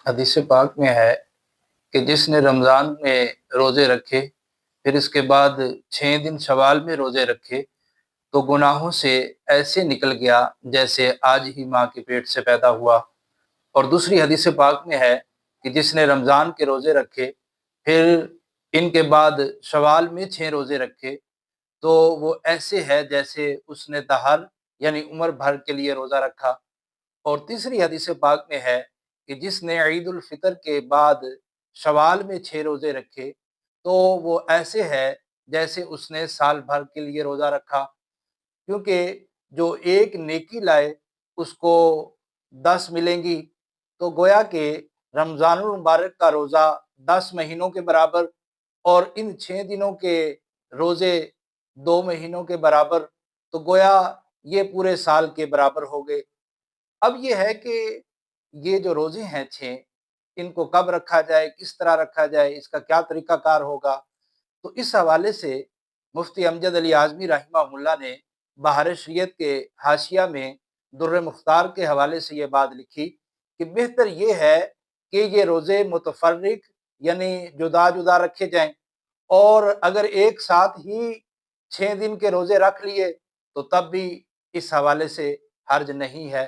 حدیث پاک میں ہے کہ جس نے رمضان میں روزے رکھے پھر اس کے بعد 6 دن شوال میں روزے رکھے تو گناہوں سے ایسے نکل گیا جیسے آج ہی ماں کے پیٹ سے پیدا ہوا۔ اور دوسری حدیث پاک میں ہے کہ جس نے رمضان کے روزے رکھے پھر ان کے بعد شوال میں 6 روزے رکھے تو وہ ایسے ہے جیسے اس نے دہر یعنی عمر بھر کے لیے روزہ رکھا۔ اور تیسری حدیث پاک میں ہے کہ جس نے عید الفطر کے بعد شوال میں 6 روزے رکھے تو وہ ایسے ہے جیسے اس نے سال بھر کے لیے روزہ رکھا، کیونکہ جو ایک نیکی لائے اس کو 10 ملیں گی، تو گویا کہ رمضان المبارک کا روزہ 10 مہینوں کے برابر اور ان 6 دنوں کے روزے 2 مہینوں کے برابر، تو گویا یہ پورے سال کے برابر ہو گئے۔ اب یہ ہے کہ یہ جو روزے ہیں 6، ان کو کب رکھا جائے، کس طرح رکھا جائے، اس کا کیا طریقہ کار ہوگا، تو اس حوالے سے مفتی امجد علی اعظمی رحمہ اللہ نے بہار شریعت کے حاشیہ میں در مختار کے حوالے سے یہ بات لکھی کہ بہتر یہ ہے کہ یہ روزے متفرق یعنی جدا جدا رکھے جائیں، اور اگر ایک ساتھ ہی 6 دن کے روزے رکھ لیے تو تب بھی اس حوالے سے حرج نہیں ہے۔